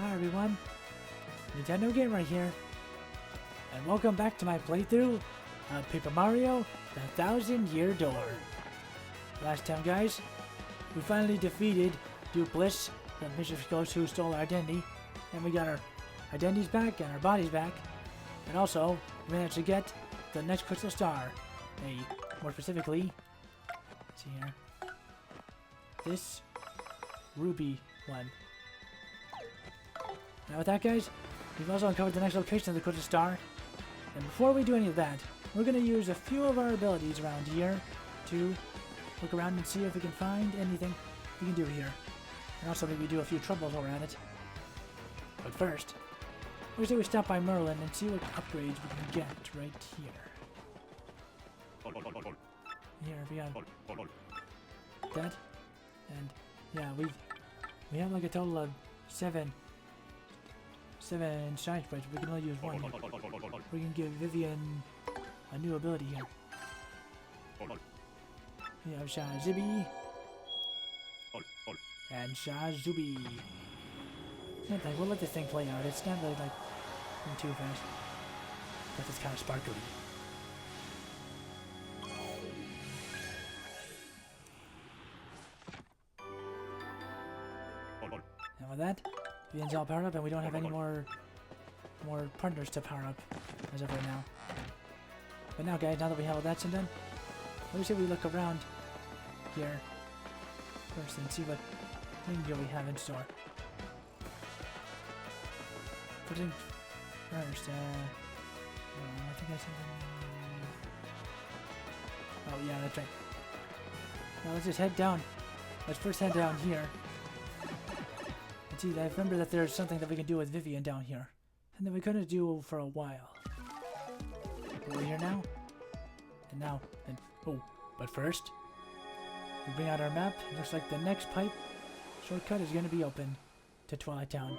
Hi everyone, Nintendo Gamer here, and welcome back to my playthrough of Paper Mario: The Thousand-Year Door. Last time, guys, we finally defeated Dupliss, the mischievous ghost who stole our identity, and we got our identities back and our bodies back, and also we managed to get the next crystal star. More specifically, let's see here, this ruby one. Now with that, guys, we've also uncovered the next location of the crystal star, and before we do any of that, we're going to use a few of our abilities around here to look around and see if we can find anything we can do here, and also maybe do a few troubles while we're at it. But first, we say we stop by Merlin and see what upgrades we can get right here. Here we got that, and yeah, we have like a total of seven shine sprites. We can only use one here. We can give Vivian a new ability here. We have Shazibby and Shazubi. We'll let this thing play out. It's not really like too fast, but it's kind of sparkly. And with that, Vivian's all powered up, and we don't have any more partners to power up as of right now. But now, guys, now that we have all that done, let me see if we look around here first and see what things we have in store. First thing first, I think I said something. Oh yeah, that's right. Now let's just head down. Let's first head down here. See, I remember that there's something that we can do with Vivian down here, and that we couldn't do for a while. But we're here now, and but first, we bring out our map. It looks like the next pipe shortcut is going to be open to Twilight Town.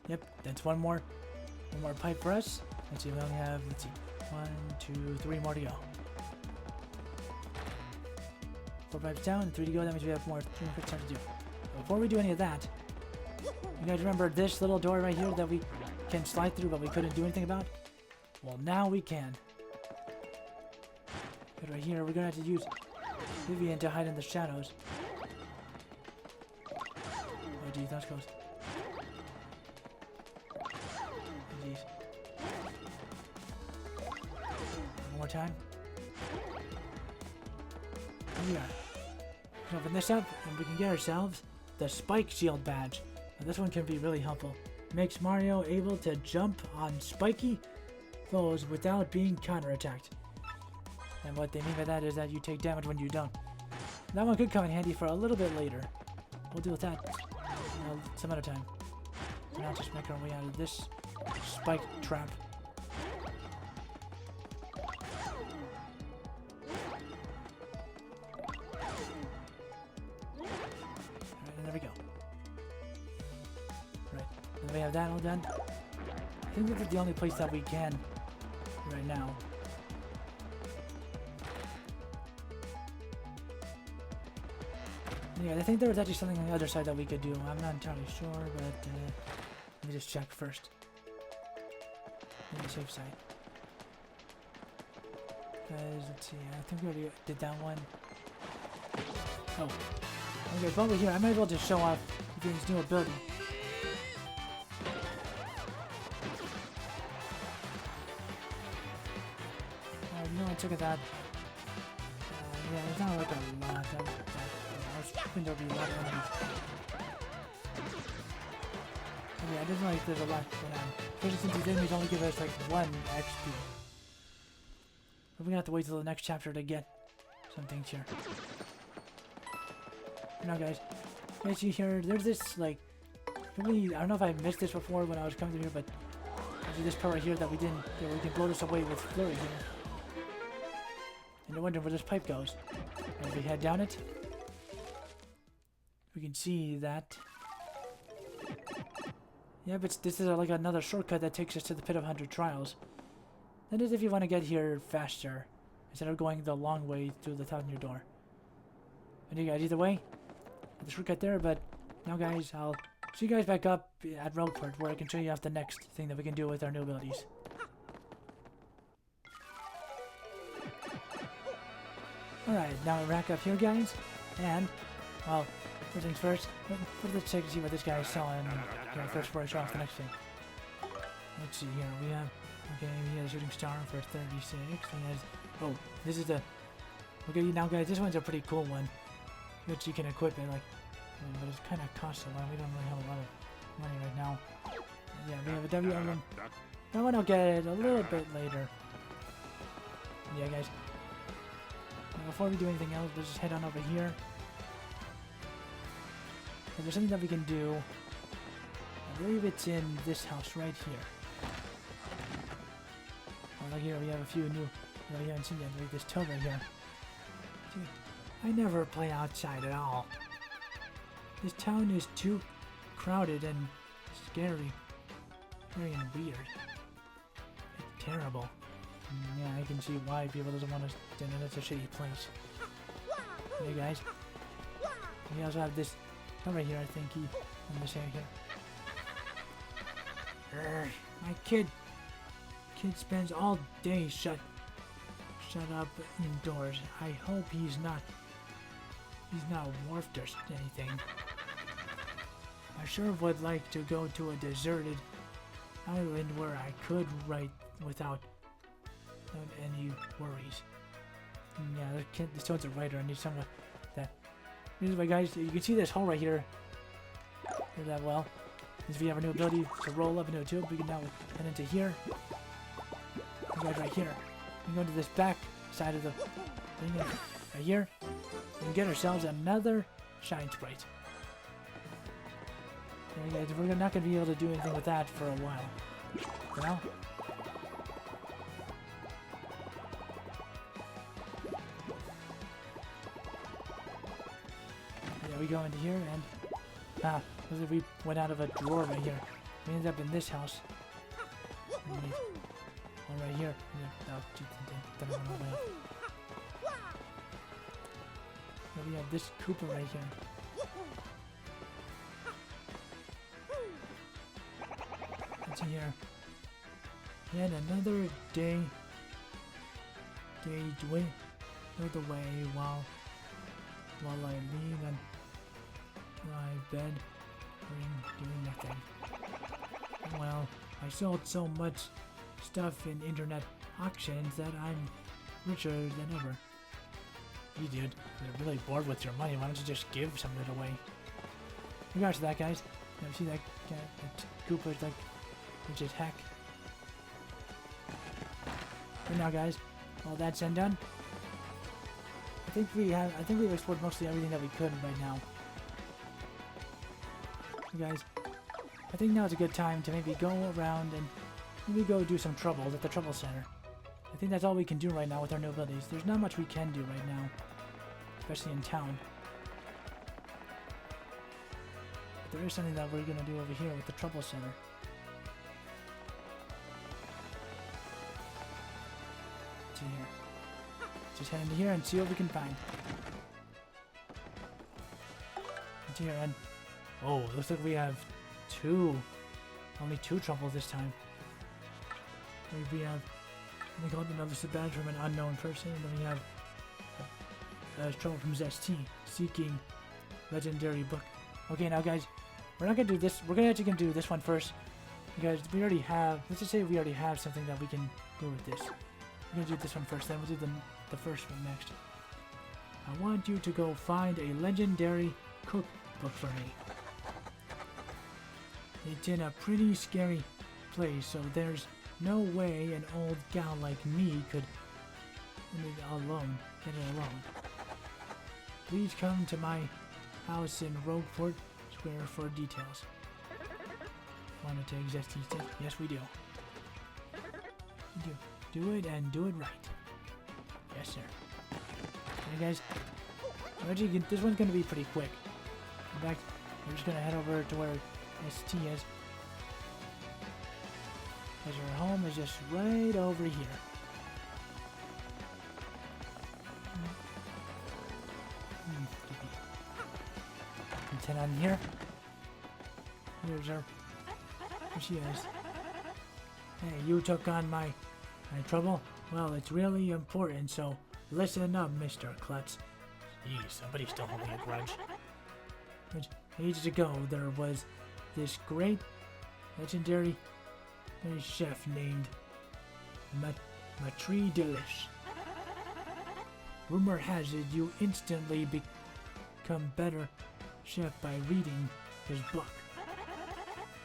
Yep, that's one more pipe for us. Let's see, we only have, 1, 2, 3 more to go. 4 pipes down and 3 to go. That means we have 3 more pipes to do. But before we do any of that, you guys remember this little door right here that we can slide through but we couldn't do anything about? Well, now we can. But right here, we're going to have to use Vivian to hide in the shadows. Oh geez, that's close. One more time. Here we are. We can open this up and we can get ourselves the Spike Shield badge. Now this one can be really helpful. It makes Mario able to jump on spiky foes without being counterattacked. And what they mean by that is that you take damage when you don't. That one could come in handy for a little bit later. We'll deal with that some other time. So now just make our way out of this spike trap. Alright, and there we go. Right, and we have that all done. I think this is the only place that we can right now. Yeah, I think there was actually something on the other side that we could do. I'm not entirely sure, but let me just check first. On the safe side. Guys, let's see. I think we already did that one. Oh. Okay, while we're here, I might as well just show off Vivian's new ability. No, I took at that. Yeah, there's not like a lot. I was hoping there'll be a lot of enemies. Yeah, it doesn't like there's a lot going on. Especially since these enemies only give us like 1 XP. We're gonna have to wait till the next chapter to get some things here. Now guys, you see here, there's this like, really, I don't know if I missed this before when I was coming through here, but there's this part right here that we didn't, we can blow this away with Flurry here. And you're wondering where this pipe goes. And if we head down it, we can see that Yeah, but this is like another shortcut that takes us to the Pit of 100 Trials. That is if you want to get here faster, instead of going the long way through the 1,000-year door. And you guys, either way, the shortcut there, but now guys, I'll see you guys back up at Rogueport, where I can show you off the next thing that we can do with our new abilities. Alright, now we're back up here, guys, and, well, first things first, let's check to see what this guy is selling first before I show off the next thing. Let's see here, we have, okay, he has a shooting star for 36, he has, oh, this is the, okay, now guys, this one's a pretty cool one, which you can equip it, like, but it kind of costs a lot, we don't really have a lot of money right now. Yeah, we have a W emblem, that one I'll get a little bit later. Yeah, guys. Before we do anything else, let's just head on over here. If there's something that we can do, I believe it's in this house right here. Oh, like here we have a few new, we haven't seen yet, like this tub right here. Dude, I never play outside at all. This town is too crowded and scary. Very weird. It's terrible. Yeah, I can see why people doesn't want to stand in. It's a shitty place. Hey guys. We also have this over here, I think in this area here. My kid spends all day shut up indoors. I hope he's not warped or anything. I sure would like to go to a deserted island where I could write without any worries. Yeah, this toad's a writer. I need someone that. Anyway, guys, you can see this hole right here. Hear that well? If we have a new ability to roll up into a tube, we can now head into here. And guys, right here. We can go to this back side of the thing right here. And get ourselves another shine sprite. Yeah, guys, we're not going to be able to do anything with that for a while. Well. We go into here and we went out of a drawer right here. We ended up in this house. One right here. We have this Koopa right here. What's in here? And another day away the way while I lean on my bed doing nothing. Well, I sold so much stuff in internet auctions that I'm richer than ever. You dude, you're really bored with your money. Why don't you just give some of it away? In regards to that, guys, you see that Koopa's like, which is heck. But now, guys, all that's done. I think we've explored mostly everything that we could right now. You guys, I think now is a good time to maybe go around and maybe go do some troubles at the Trouble Center. I think that's all we can do right now with our new abilities. There's not much we can do right now, especially in town. But there is something that we're gonna do over here with the Trouble Center. Let's see here. Just head into here and see what we can find. Into here and oh, looks like we have only two troubles this time. We have, I think, another badge from an unknown person, and then we have trouble from ZT, seeking legendary book. Okay, now guys, we're not gonna do this. We're actually gonna do this one first, because we already have. Let's just say we already have something that we can do with this. We're gonna do this one first, then we'll do the first one next. I want you to go find a legendary cookbook for me. It's in a pretty scary place, so there's no way an old gal like me could get it alone. Please come to my house in Rogueport Square for details. Want to take ZT? Yes, we do. Do it and do it right. Yes, sir. Okay, guys. Actually, this one's gonna be pretty quick. In fact, we're just gonna head over to where ST is. Because her home is just right over here. Head on here. Here's her. Here she is. Hey, you took on my trouble? Well, it's really important, so listen up, Mr. Klutz. Gee, somebody's still holding a grudge. Ages ago, there was this great, legendary chef named Matri Delish. Rumor has it you instantly become better chef by reading his book.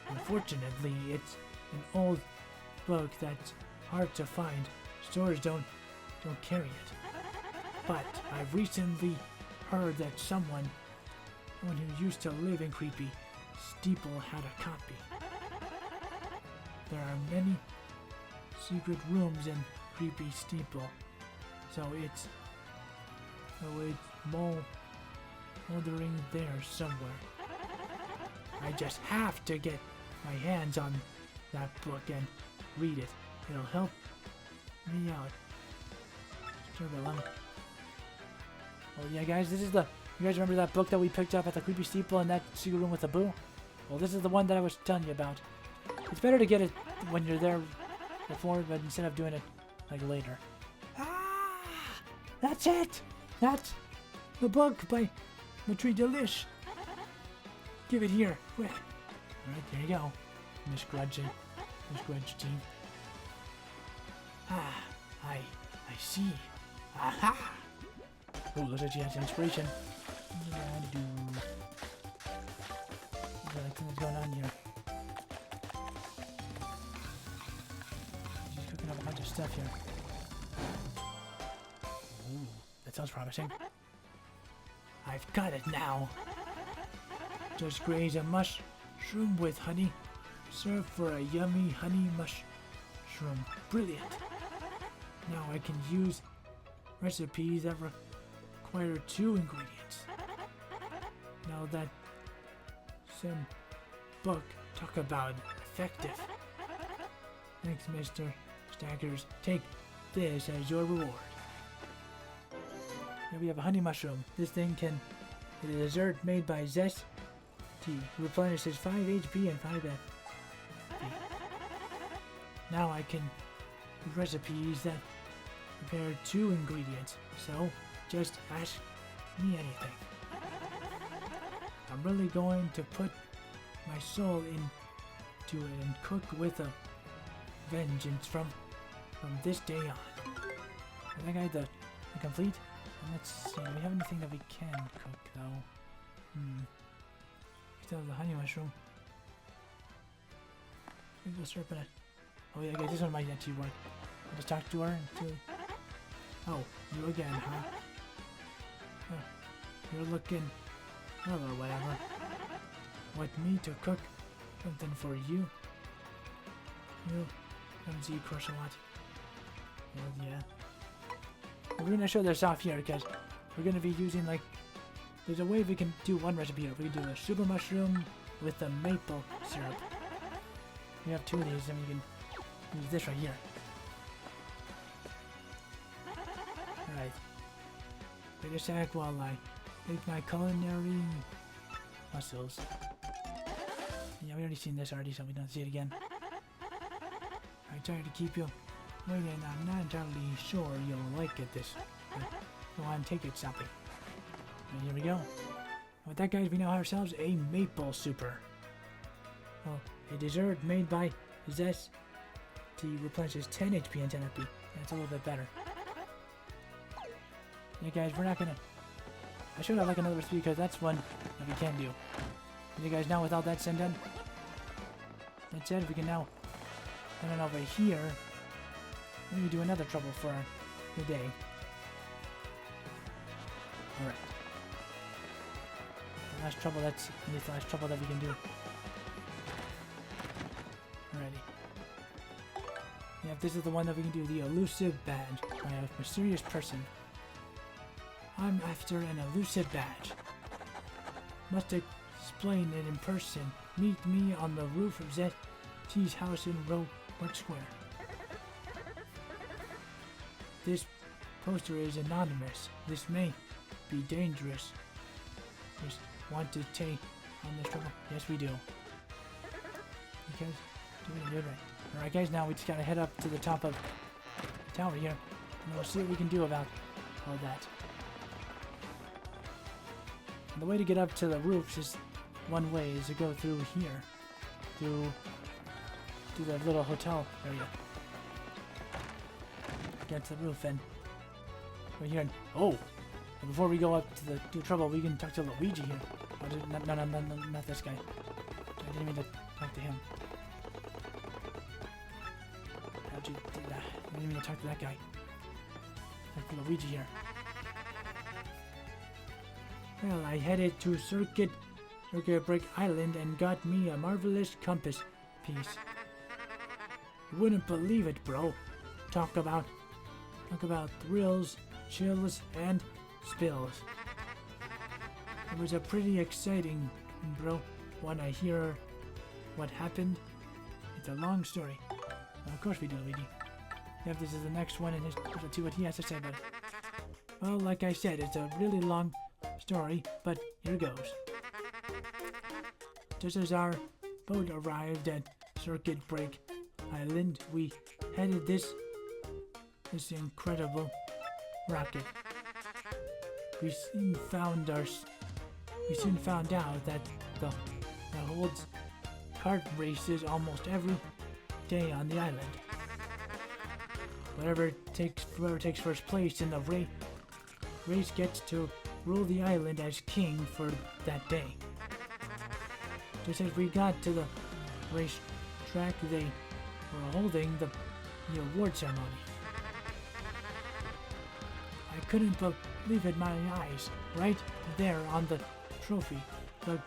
Unfortunately, it's an old book that's hard to find. Stores don't carry it. But I've recently heard that someone who used to live in Creepy Steeple had a copy. There are many secret rooms in Creepy Steeple, so it's moldering there somewhere. I just have to get my hands on that book and read it. It'll help me out. Sure, well, yeah, guys, this is you guys remember that book that we picked up at the Creepy Steeple in that secret room with the boo? Well, this is the one that I was telling you about. It's better to get it when you're there before, but instead of doing it, like, later. Ah! That's it! That's the book by Matri Delish. Give it here, quick. Alright, there you go. Miss Grudge team. Ah, I see. Aha! Oh, looks like she has inspiration. What's going on here? She's cooking up a bunch of stuff here. Ooh, that sounds promising. I've got it now. Just graze a mushroom with honey. Serve for a yummy honey mushroom. Brilliant. Now I can use recipes that require 2 ingredients. Now that some book talk about effective. Thanks, Mr. Stackers. Take this as your reward. Here we have a honey mushroom. This thing can be a dessert made by Zest. Replenishes 5 HP and 5 FP. Now I can use recipes that prepare 2 ingredients, so just ask me anything. I'm really going to put my soul into it and cook with a vengeance from this day on. I think I had the complete. Let's see, do we have anything that we can cook though? Still have the honey mushroom. Maybe we'll syrup in it. Oh yeah, guys, this one might actually work. I'll just talk to her and oh, you again, huh? Oh, you're looking well or whatever. Want me to cook something for you? You MZ crush a lot. Well, yeah. We're gonna show this off here because we're gonna be using like there's a way we can do one recipe here. We can do a super mushroom with the maple syrup. We have 2 of these and we can use this right here. Alright. Wait a sec while I make my culinary muscles. Yeah, we already seen this already, so we don't see it again. I try to keep you waiting. I'm not entirely sure you'll like it this. Go on, take it, something. And here we go. With that, guys, we now have ourselves a maple super. Well, a dessert made by Zest replenishes 10 HP and 10 FP. That's a little bit better. Yeah, guys, we're not gonna. I should have like another recipe because that's one that we can do. You guys, now with all that said done, that said, we can now head on over here. Let me do another trouble for the day. Alright. The last trouble that's the last trouble that we can do. Alrighty. Yeah, this is the one that we can do, the elusive badge by a mysterious person. I'm after an elusive badge. Must explain it in person. Meet me on the roof of Z's house in Rogueport Square. This poster is anonymous. This may be dangerous. Just want to take on this trouble? Yes, we do. You guys doing it good, right? Alright, guys, now we just gotta head up to the top of the tower here, and we'll see what we can do about all that. And the way to get up to the roofs is one way, is to go through here, through the little hotel area. Get to the roof and right here. Oh, and before we go up to the trouble, we can talk to Luigi here. Oh, no, not this guy. I didn't mean to talk to him. How'd you do that? I didn't mean to talk to that guy. Talk to Luigi here. Well, I headed to Circuit Break Island and got me a marvelous compass piece. You wouldn't believe it, bro. Talk about thrills, chills, and spills. It was a pretty exciting, bro. Want to hear what happened? It's a long story. Well, of course we do, Luigi. Yep, this is the next one, and let's see what he has to say about it. Well, like I said, it's a really long story, but here goes. Just as our boat arrived at Circuit Break Island, we headed this incredible rocket. We soon found out that holds kart races almost every day on the island. Whoever takes first place in the race gets to rule the island as king for that day. Just as we got to the race track, they were holding the award ceremony. I couldn't believe it, my eyes. Right there on the trophy, the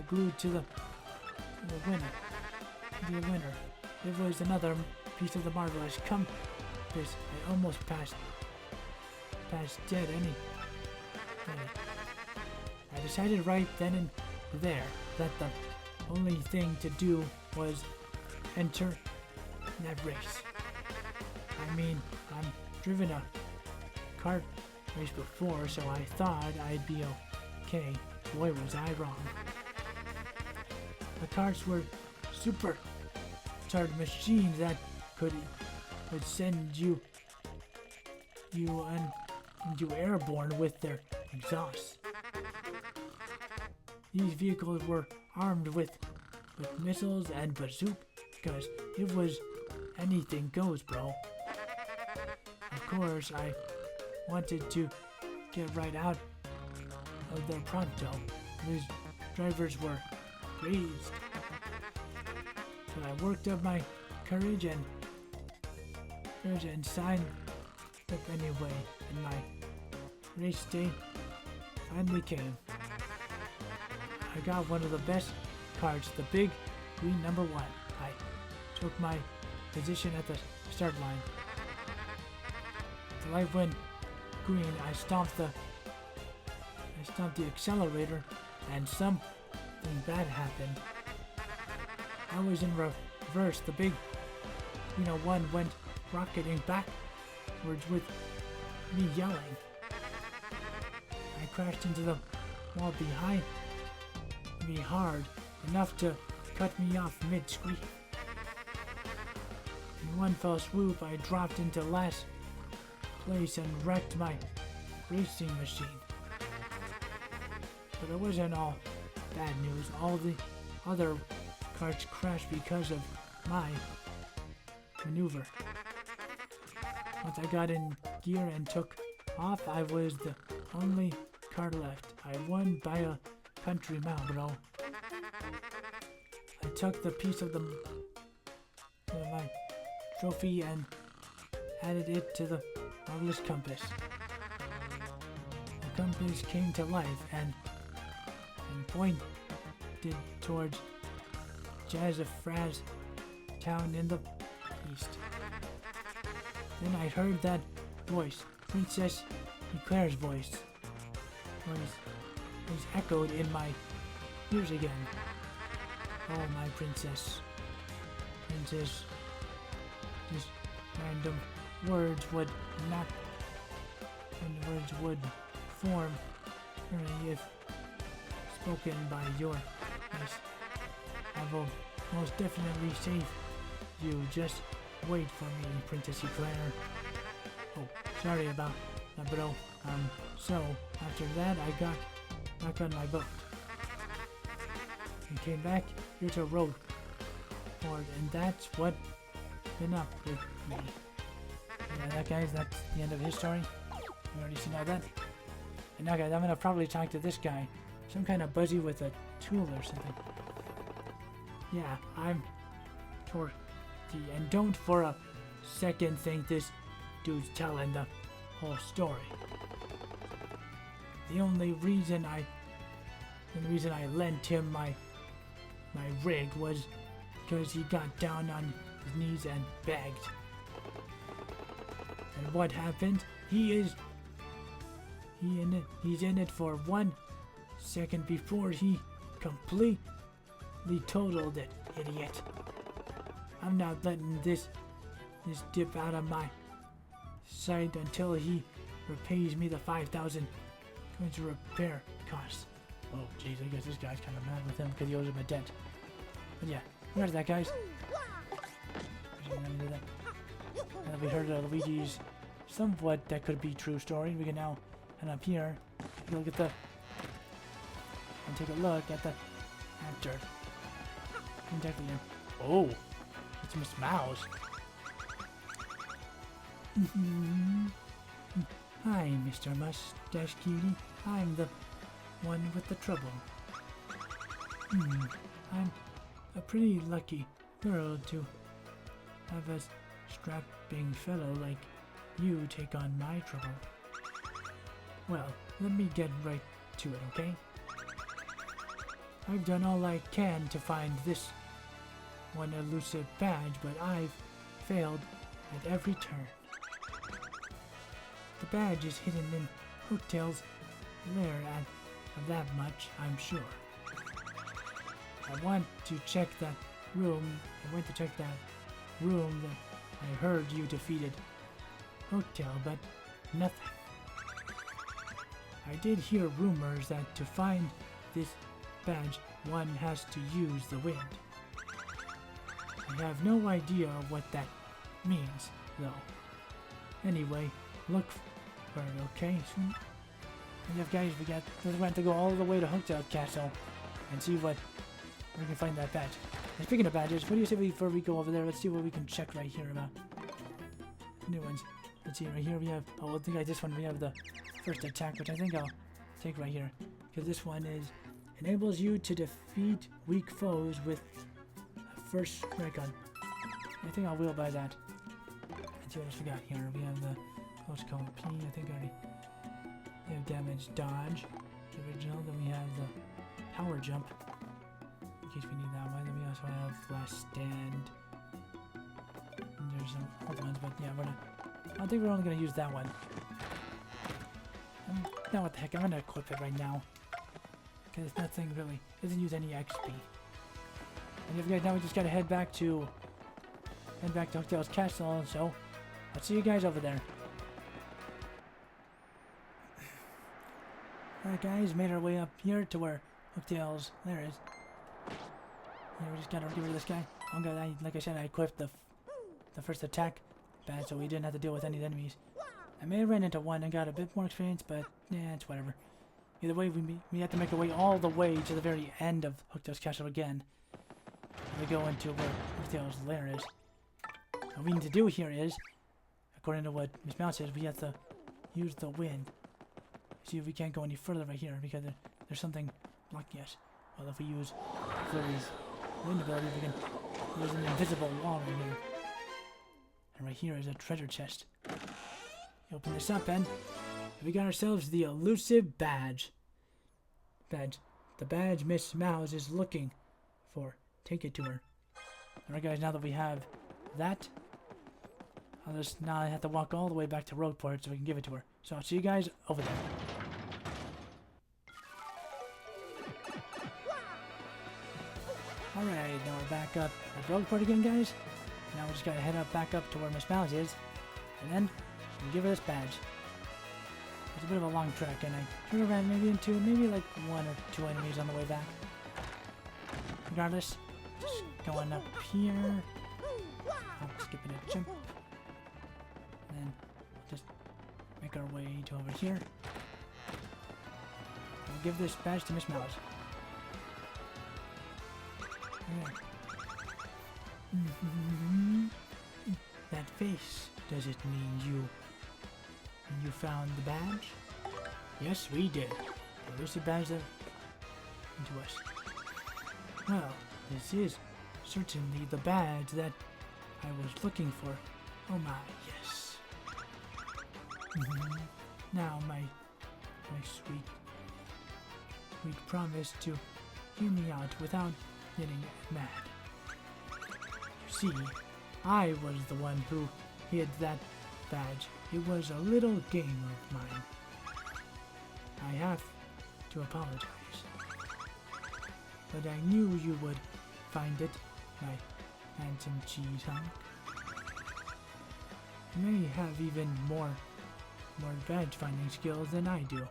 glued to the winner. It was another piece of the marvelous compass. I almost passed dead anyway. I decided right then and there that the only thing to do was enter that race. I mean, I'm driven a kart race before, so I thought I'd be okay. Boy, was I wrong. The karts were supercharged machines that would send you airborne with their exhausts. These vehicles were armed with missiles and bazookas. It was anything goes, bro. Of course, I wanted to get right out of there pronto. These drivers were crazed. But I worked up my courage and signed up anyway, and my race day finally came. I got one of the best cards, the big green number 1. I took my position at the start line. The light went green. I stomped the accelerator, and something bad happened. I was in reverse. The big, one went rocketing backwards with me yelling. I crashed into the wall behind me hard, enough to cut me off mid-scream. In one fell swoop, I dropped into last place and wrecked my racing machine. But it wasn't all bad news. All the other carts crashed because of my maneuver. Once I got in gear and took off, I was the only car left. I won by a country mile, bro. I took the piece of my trophy and added it to the marvelous compass. The compass came to life and pointed towards Jazzafraz town in the east. Then I heard that voice, Princess Eclair's voice, was echoed in my ears again. Oh, my princess, just random words would not, and words would form only if spoken by your voice. I will most definitely save you. Just wait for me, Princess Eclair. Oh, sorry about that, bro. So after that, I got back on my boat and came back here to Rogueport, and that's what been up with me. Yeah, that guys, that's the end of his story. You already seen all that. And now, guys, I'm gonna probably talk to this guy, some kind of buzzy with a tool or something. Yeah, I'm Torty, and don't for a second think this dude's telling the whole story. The only reason I lent him my rig was because he got down on his knees and begged. And what happened? He's in it for 1 second before he completely totaled it, idiot. I'm not letting this dip out of my sight until he repays me the 5,000 coins repair costs. Oh, jeez, I guess this guy's kind of mad with him because he owes him a debt. But yeah, where's that, guys? Now that we heard Luigi's somewhat that could be true story, we can now head up here, take a look at the actor. Oh, it's Miss Mouse. Hi, Mr. Mustache Cutie. I'm the one with the trouble. I'm a pretty lucky girl to have a strapping fellow like you take on my trouble. Well, let me get right to it, okay? I've done all I can to find this one elusive badge, but I've failed at every turn. The badge is hidden in Hooktail's lair, of that much I'm sure. I went to check that room that I heard you defeated Hooktail, but nothing. I did hear rumors that to find this badge, one has to use the wind. I have no idea what that means, though. Anyway, look for it, okay? And yeah, guys, we want to go all the way to Hooktail Castle and see what we can find that badge. And speaking of badges, what do you say before we go over there? Let's see what we can check right here about new ones. Let's see, right here we have, oh, I think this one we have the first attack, which I think I'll take right here. Because this one enables you to defeat weak foes with a first strike on. I think I will buy that. Let's see what else we got here. We have the close call P, I think already. We have damage dodge, the original. Then we have the power jump, in case we need that one. Then we also have last stand. And there's some other ones, but yeah, I think we're only going to use that one. Now what the heck, I'm going to equip it right now. Because nothing really, doesn't use any XP. And if you guys, now we just got to head back to Hooktail's Castle, so I'll see you guys over there. Alright guys, made our way up here to where Hooktail's lair is. Yeah, we just gotta get rid of this guy. Like I said, I equipped the first attack badge, so we didn't have to deal with any enemies. I may have ran into one and got a bit more experience, but yeah, it's whatever. Either way, we have to make our way all the way to the very end of Hooktail's Castle again. We go into where Hooktail's lair is. What we need to do here is, according to what Miss Mouse says, we have to use the wind. See if we can't go any further right here because there's something blocking us. Well, if we use Flurry's wind ability, we can. There's an invisible wall right here. And right here is a treasure chest. You open this up and we got ourselves the elusive badge. The badge Miss Mouse is looking for. Take it to her. Alright guys, now that we have that, now I have to walk all the way back to Rogueport so we can give it to her. So I'll see you guys over there. Alright, now we're back up at Rogueport again, guys. Now we just gotta head back up to where Miss Mouse is, and then we'll give her this badge. It's a bit of a long trek, and I should have ran maybe into maybe like 1 or 2 enemies on the way back. Regardless, just going up here. Oh, skipping a jump. And then we'll just make our way to over here. We'll give this badge to Miss Mouse. That face, does it mean you found the badge? Yes, we did. There's the badge that into us. Well, this is certainly the badge that I was looking for. Oh my, yes. Now, my sweet promise to hear me out without getting mad. You see, I was the one who hid that badge. It was a little game of mine. I have to apologize. But I knew you would find it, my handsome cheese hunk. You may have even more badge finding skills than I do.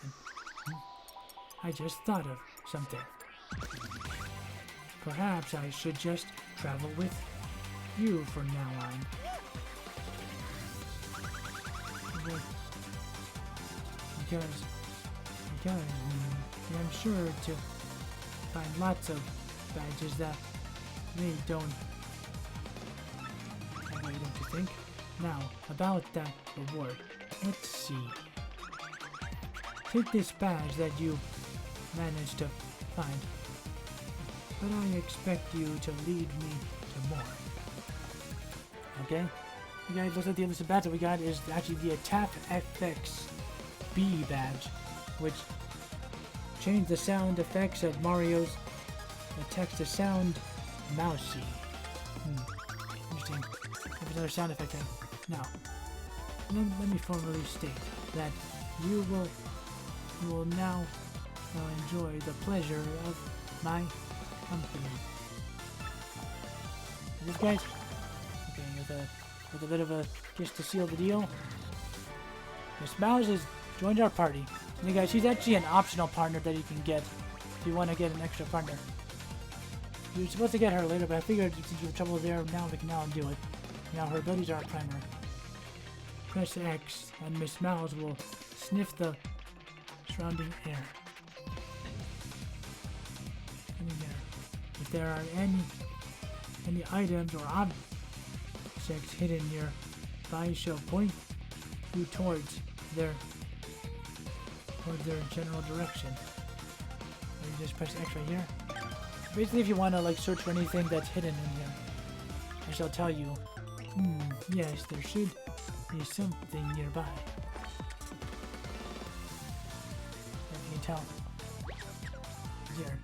And I just thought of something. Perhaps I should just travel with you from now on. Because I'm sure to find lots of badges that they don't. Don't you think? Now, about that reward. Let's see. Take this badge that you managed to find. But I expect you to lead me to more. Okay? You guys, looks like the other badge that we got is actually the Attack FX B badge, which changed the sound effects of Mario's attacks to sound mousy. Interesting. There's another sound effect there. Now, let me formally state that you will now enjoy the pleasure of my company. This guys? Okay, with a bit of a kiss to seal the deal. Miss Mouse has joined our party. And you guys, she's actually an optional partner that you can get if you want to get an extra partner. You were supposed to get her later, but I figured since you have trouble there, now we can now do it. Now her abilities are a primer. Press X and Miss Mouse will sniff the surrounding air. If there are any items or objects hidden nearby, she'll point you towards their general direction. Or you just press X right here. Basically, if you want to like search for anything that's hidden in here, I shall tell you. Yes, there should be something nearby. Let me tell. Here.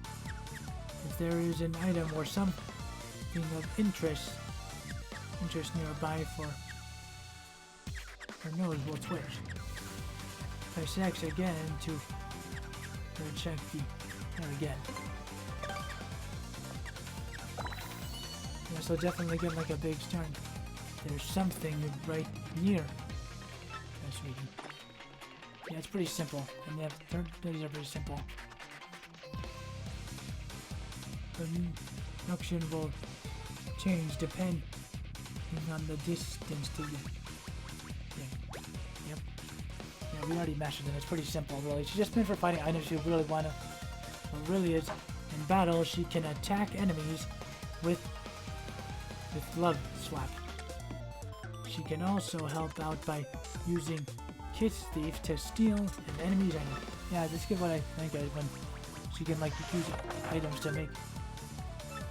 If there is an item or something of interest nearby, for her nose will twitch. Press X again to check the there again. Yeah, so definitely get like a big start. There's something right near. That's reading. Yeah, it's pretty simple. And yeah, these are pretty simple. The production will change depending on the distance to you. Yeah. Yep. Yeah, we already mastered them. It's pretty simple, really. She's just meant for fighting items you really want to. What really is, in battle, she can attack enemies with Love Swap. She can also help out by using Kiss Thief to steal an enemy's item. Yeah, this is what I think when she can like use items to make.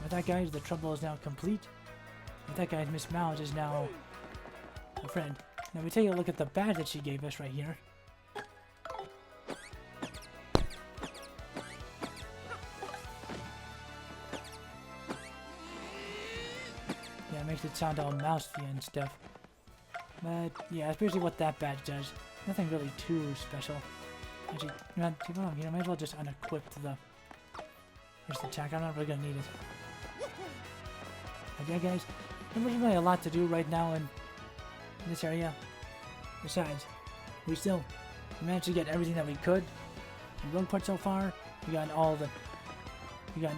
With that, guys, the trouble is now complete. With that, guys, Miss Mouse is now a friend. Now we take a look at the badge that she gave us right here. Yeah, it makes it sound all mousy and stuff. But yeah, that's basically what that badge does. Nothing really too special. Actually, you know, might as well just unequip the first attack. I'm not really gonna need it. But yeah, guys, there wasn't really a lot to do right now in this area. Besides, we managed to get everything that we could in Rogueport so far. We got we got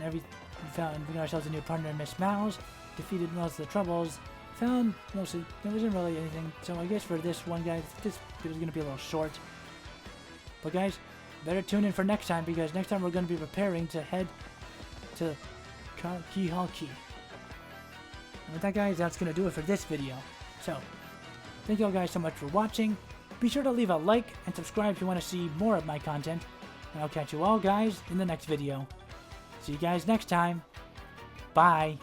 ourselves a new partner, Miss Mouse, defeated most of the troubles, found mostly, there wasn't really anything, so I guess for this one, guys, this video is going to be a little short. But guys, better tune in for next time, because next time we're going to be preparing to head to Key. And with that, guys, that's going to do it for this video. So, thank you all guys so much for watching. Be sure to leave a like and subscribe if you want to see more of my content. And I'll catch you all guys in the next video. See you guys next time. Bye.